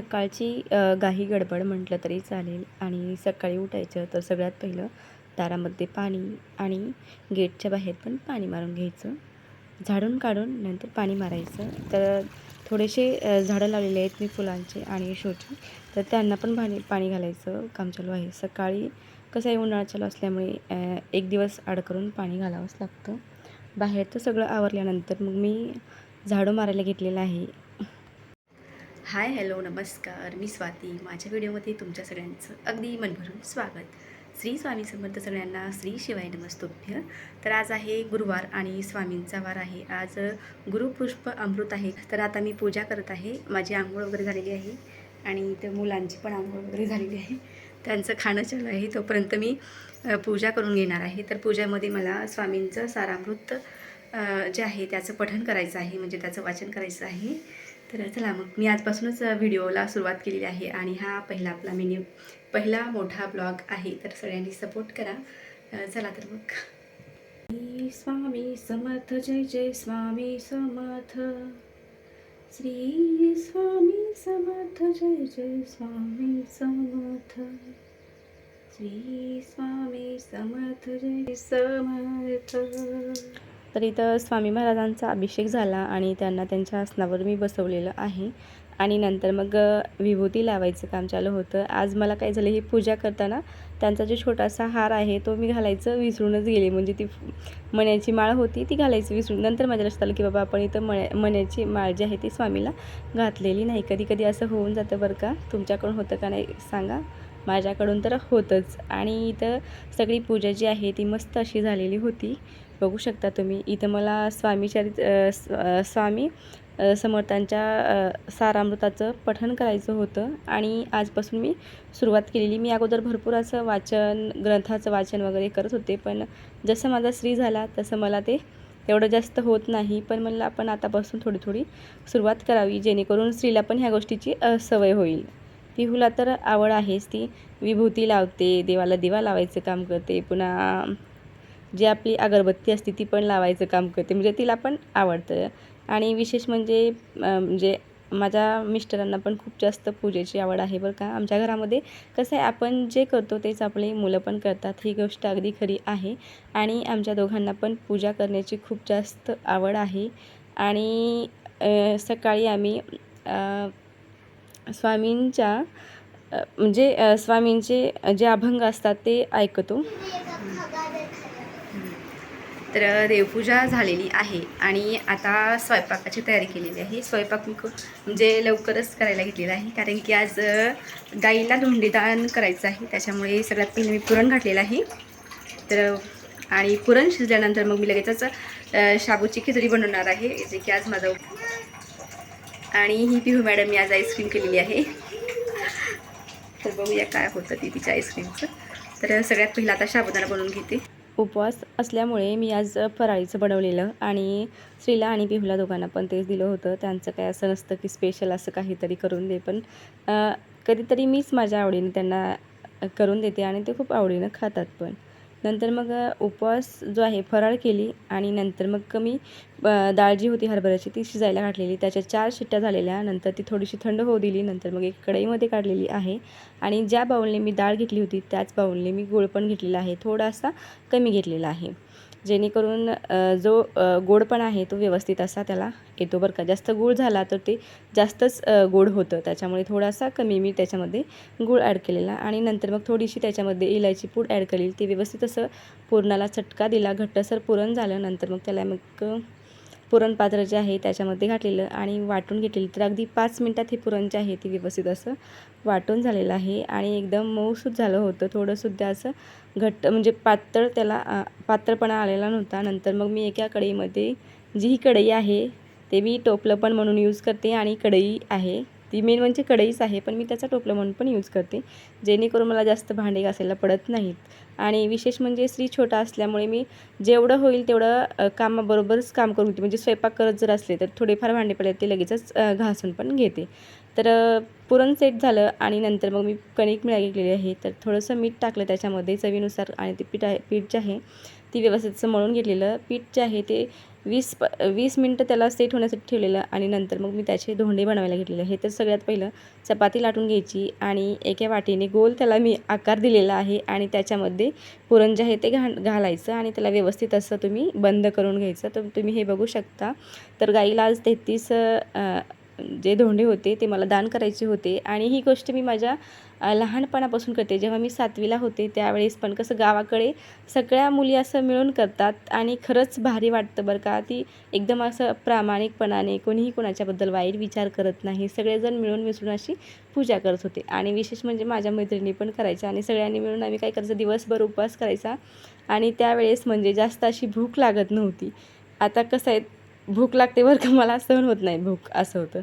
सकाळची घाई गडबड म्हटलं तरी चालेल आणि सकाळी उठायचं तर सगळ्यात पहिलं दारामध्ये पाणी आणि गेटच्या बाहेर पण पाणी मारून घ्यायचं. झाडून काढून नंतर पाणी मारायचं. तर थोडेसे झाडं लावलेले आहेत मी फुलांचे आणि शोची, तर त्यांना पण पाणी घालायचं काम चालू आहे. सकाळी कसं आहे, उन्हाळा चालू असल्यामुळे एक दिवस आड करून पाणी घालावंच लागतं. बाहेरचं सगळं आवरल्यानंतर मग मी झाडू मारायला घेतलेलं आहे. हाय हॅलो नमस्कार, मी स्वाती. माझ्या व्हिडिओमध्ये तुमच्या सगळ्यांचं अगदी मनभरून स्वागत. श्री स्वामी समर्थ सगळ्यांना. श्री शिवाय नमस्तुभ्य. तर आज आहे गुरुवार आणि स्वामींचा वार आहे. आज गुरुपुष्प अमृत आहे. तर आता मी पूजा करत आहे. माझी आंघोळ वगैरे झालेली आहे आणि त्या मुलांची पण आंघोळ वगैरे झालेली आहे. त्यांचं खाणं चालू आहे, तोपर्यंत मी पूजा करून घेणार आहे. तर पूजामध्ये मला स्वामींचं सारामृत जे आहे त्याचं पठण करायचं आहे, म्हणजे त्याचं वाचन करायचं आहे. तर चला मग मी आजपासूनच व्हिडिओला सुरुवात केलेली आहे आणि हा आपला पहिला मोठा ब्लॉग आहे. तर सगळ्यांनी सपोर्ट करा. चला तर मग. श्री स्वामी समर्थ. जय जय स्वामी समर्थ. श्री स्वामी समर्थ. जय जय स्वामी समर्थ. श्री स्वामी समर्थ. जय समर्थ. तर इथं स्वामी महाराजांचा अभिषेक झाला आणि त्यांना त्यांच्या आसनावर मी बसवलेलं आहे आणि नंतर मग विभूती लावायचं काम चालू होतं. आज मला काय झालं, ही पूजा करताना त्यांचा जो छोटासा हार आहे तो मी घालायचं विसरूनच गेले. म्हणजे ती मण्याची माळ होती ती घालायची विसरून. नंतर माझ्या लक्षात आलं की बाबा आपण इथं मण्याची माळ जी आहे ती स्वामीला घातलेली नाही. कधी कधी असं होऊन जातं बरं का. तुमच्याकडून होतं का नाही सांगा. माझ्याकडून तर होतंच. आणि इथं सगळी पूजा जी आहे ती मस्त अशी झालेली होती. बघू शकता तुम्ही. इथं मला स्वामी समर्थांच्या सारामृताचं पठण करायचं होतं आणि आजपासून मी सुरुवात केलेली. मी अगोदर भरपूर असं ग्रंथाचं वाचन वगैरे करत होते, पण जसं माझा श्री झाला तसं मला ते एवढं जास्त होत नाही. पण मला आपण आतापासून थोडी थोडी सुरुवात करावी, जेणेकरून स्त्रीला पण ह्या गोष्टीची सवय होईल. पिहूला तर आवड आहेच. ती विभूती लावते, देवाला दिवा लावायचं काम करते, पुन्हा जी आपली अगरबत्ती असते ती पण लावायचं काम करते. म्हणजे तिला पण आवडतं. आणि विशेष म्हणजे माझ्या मिस्टरांना पण खूप जास्त पूजेची आवड आहे बरं का. आमच्या घरामध्ये कसं आहे, आपण जे करतो तेच आपली मुलं पण करतात, ही गोष्ट अगदी खरी आहे. आणि आमच्या दोघांना पण पूजा करण्याची खूप जास्त आवड आहे. आणि सकाळी आम्ही स्वामींच्या स्वामींचे जे अभंग असतात ते ऐकतो. तर देवपूजा झालेली आहे आणि आता स्वयंपाकाची तयारी केलेली आहे. स्वयंपाक मी म्हणजे लवकरच करायला घेतलेला आहे, कारण की आज गाईला धोंडेदान करायचं आहे. त्याच्यामुळे सगळ्यात पहिले मी पुरण घातलेलं आहे. तर आणि पुरण शिजल्यानंतर मग मी लगेचच शाबूची खिचडी बनवणार आहे, जे की आज माझा. आणि ही पिहू मॅडम मी आज आईस्क्रीम केलेली आहे. तर बघूया काय होतं ते तिच्या आईस्क्रीमचं. तर सगळ्यात पहिला आता साबुदाणा बनवून घेते. उपवास असल्यामुळे मी आज फराळीचं बनवलेलं आणि श्रीला आणि पिहूला दोघांना पण तेच दिलं होतं. त्यांचं काय असं नसतं की स्पेशल असं काहीतरी करून दे, पण कधीतरी मीच माझ्या आवडीने त्यांना करून देते आणि ते खूप आवडीनं खातात पण. नंतर मग उपवास जो आहे फराळ केली आणि नंतर मग मी डाळ जी होती हरभऱ्याची ती शिजायला घातलेली. त्याच्या 4 शिट्ट्या झालेल्या. नंतर ती थोडीशी थंड होऊ दिली. नंतर मग एक कढईमध्ये काढलेली आहे आणि ज्या बाऊलने मी डाळ घेतली होती त्याच बाऊलने मी गूळ पण घेतलेला आहे. थोडासा कमी घेतलेला आहे, जेणेकरून जो गोडपणा आहे तो व्यवस्थित असा त्याला येतो बरं का. जास्त गूळ झाला तर ते जास्तच गोड होतं, त्याच्यामुळे थोडासा कमी मी त्याच्यामध्ये गूळ ॲड केलेला. आणि नंतर मग थोडीशी त्याच्यामध्ये इलायची पूड ॲड केली. ते व्यवस्थित असं पुरणाला चटका दिला. घट्टसर पुरण झालं. नंतर मग त्याला मग पुरण पात्र जे आहे त्याच्यामध्ये घातलेलं आणि वाटून घेतलेलं. तर अगदी 5 मिनटात हे पुरण जे आहे ते व्यवस्थित असं वाटून झालेलं आहे आणि एकदम मऊसूत झालं होतं. थोडंसुद्धा असं घट्ट म्हणजे पातळ त्याला पातळपणा आलेला नव्हता. नंतर मग मी एका कढईमध्ये, जी ही कढई आहे ते मी टोपलं पण म्हणून यूज करते आणि कढई आहे ती मेन म्हणजे कढईच आहे, पण मी त्याचा टोपलं म्हणून पण यूज करते, जेणेकरून मला जास्त भांडे घासायला पडत नाहीत. आणि विशेष म्हणजे स्त्री छोटा असल्यामुळे मी जेवढं होईल तेवढं कामाबरोबरच काम करून घेते. म्हणजे स्वयंपाक करत जर असले तर थोडेफार भांडे पडले ते लगेचच घासून पण घेते. तर पुरण सेट झालं आणि नंतर मग मी कणिक मिळा घेतलेली आहे. तर थोडंसं मीठ टाकलं त्याच्यामध्ये चवीनुसार आणि ते पीठ जे आहे ती व्यवस्थित असं मळून घेतलेलं पीठ जे आहे ते 20 मिनटं त्याला सेट होण्यासाठी ठेवलेलं आणि नंतर मग मी त्याचे धोंडे बनवायला घेतलेले आहे. तर सगळ्यात पहिलं चपाती लाटून घ्यायची आणि एका वाटीने गोल त्याला मी आकार दिलेला आहे आणि त्याच्यामध्ये पुरण जे आहे ते घालायचं आणि त्याला व्यवस्थित असं तुम्ही बंद करून घ्यायचं. तर तुम्ही हे बघू शकता. तर गाईला आज 33 जे धोंडे होते ते मला दान करायचे होते आणि ही गोष्ट मी माझ्या लहानपणापासून करते. जेव्हा मी 7वीला होते त्यावेळेस पण कसं गावाकडे सगळ्या मुली असं मिळून करतात आणि खरंच भारी वाटतं बरं का. ती एकदम असं प्रामाणिकपणाने कोणीही कोणाच्याबद्दल वाईट विचार करत नाही. सगळेजण मिळून मिसळून अशी पूजा करत होते आणि विशेष म्हणजे माझ्या मैत्रिणी पण करायच्या आणि सगळ्यांनी मिळून आम्ही काय करायचं, दिवसभर उपवास करायचा आणि त्यावेळेस म्हणजे जास्त अशी भूक लागत नव्हती. आता कसं आहे, भूक लागते बरं का, मला सहन होत नाही भूक, असं होतं.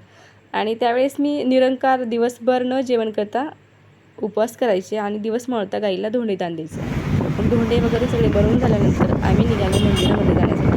आणि त्यावेळेस मी निरंकार दिवसभर न जेवण करता उपवास करायचे आणि दिवस मावळता गाईला धोंडे दान द्यायचं. मग धोंडे वगैरे सगळे बनवून झाल्यानंतर आम्ही निघालो मंदिरामध्ये जाण्यासाठी.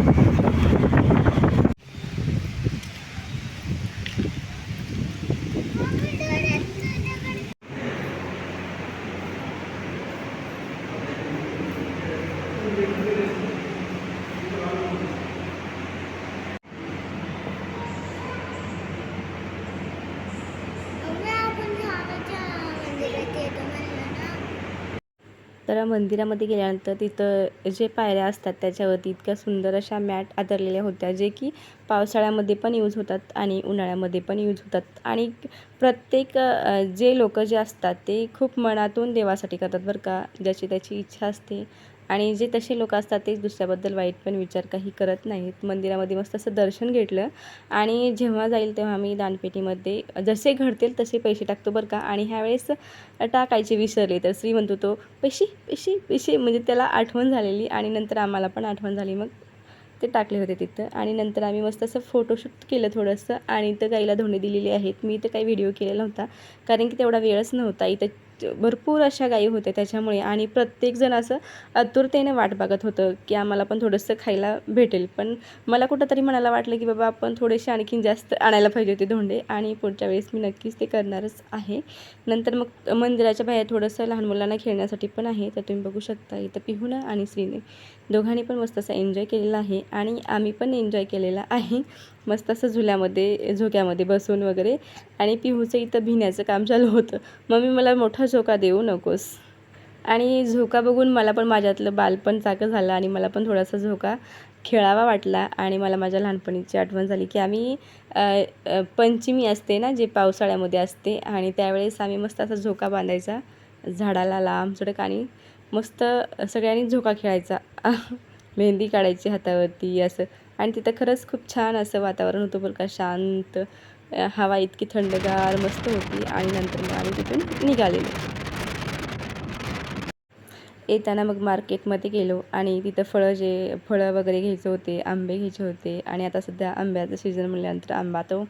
तर मंदिरामध्ये गेल्यानंतर तिथं जे पायऱ्या असतात त्याच्यावरती इतक्या सुंदर अशा मॅट आदरलेल्या होत्या, जे की पावसाळ्यामध्ये पण यूज होतात आणि उन्हाळ्यामध्ये पण यूज होतात. आणि प्रत्येक जे लोकं जे असतात ते खूप मनातून देवासाठी करतात बरं का, ज्याची त्याची इच्छा असते. आणि जे तसे लोक असतात ते दुसऱ्याबद्दल वाईट पण विचार काही करत नाहीत. मंदिरामध्ये मस्त असं दर्शन घेतलं आणि जेव्हा जाईल तेव्हा आम्ही दानपेटीमध्ये जसे घडतील तसे पैसे टाकतो बरं का. आणि ह्यावेळेस टाकायचे विसरले तर श्री म्हणतो तो, पैसे पैसे पैसे, म्हणजे त्याला आठवण झालेली आणि नंतर आम्हाला पण आठवण झाली. मग ते टाकले होते तिथं आणि नंतर आम्ही मस्त असं फोटोशूट केलं थोडंसं आणि इथं गाईला धोंडे दिलेले आहेत. मी इथं काही व्हिडिओ केलेला नव्हता कारण की तेवढा वेळच नव्हता. इथं भरपूर अशा गायी होत्या त्याच्यामुळे आणि प्रत्येकजण असं आतुरतेने वाट बघत होतं की आम्हाला पण थोडंसं खायला भेटेल. पण मला कुठंतरी मनाला वाटलं की बाबा आपण थोडेसे आणखीन जास्त आणायला पाहिजे होते धोंडे आणि पुढच्या वेळेस मी नक्कीच ते करणारच आहे. नंतर मग मंदिराच्या बाहेर थोडंसं लहान मुलांना खेळण्यासाठी पण आहे. तर तुम्ही बघू शकता इथं पिहूनं आणि श्रीने दोघांनी पण मस्त असं एन्जॉय केलेला आहे आणि आम्ही पण एन्जॉय केलेला आहे. मस्त असं झोक्यामध्ये बसून वगैरे. आणि पिहूचं इथं भिण्याचं काम चालू होतं. मम्मी मला मोठा झोका देऊ नकोस. आणि झोका बघून मला पण माझ्यातलं बालपण जागं झालं आणि मला पण थोडासा झोका खेळावा वाटला आणि मला माझ्या लहानपणीची आठवण झाली की आम्ही पंचमी असते ना, जे पावसाळ्यामध्ये असते, आणि त्यावेळेस आम्ही मस्त असा झोका बांधायचा झाडाला लांब सडक आणि मस्त सगळ्यांनी झोका खेळायचा. मेहंदी काढायची हातावरती असं. आणि तिथं खरंच खूप छान असं वातावरण होतं बरं का, शांत. हवा इतकी थंडगार मस्त होती आणि नंतर मग आम्ही तिथून निघालेलो. येताना मग मार्केटमध्ये गेलो आणि तिथं फळं वगैरे घ्यायचे होते, आंबे घ्यायचे होते. आणि आता सध्या आंब्याचं सीझन म्हटल्यानंतर आंबा तो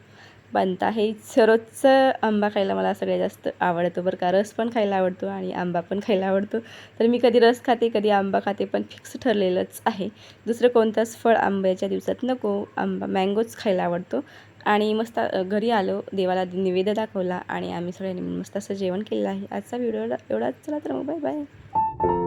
बनता आहे. रोजचं आंबा खायला मला सगळ्यात जास्त आवडतो बरं का. रस पण खायला आवडतो आणि आंबा पण खायला आवडतो. तर मी कधी रस खाते कधी आंबा खाते, पण फिक्स ठरलेलंच आहे. दुसरं कोणताच फळ आंब्याच्या दिवसात नको, मँगोच खायला आवडतो. आणि मस्त घरी आलो, देवाला नैवेद्य दाखवला आणि आम्ही सगळ्यांनी मस्त असं जेवण केलेलं आहे. आजचा व्हिडिओ एवढाच. चला तर मग बाय बाय.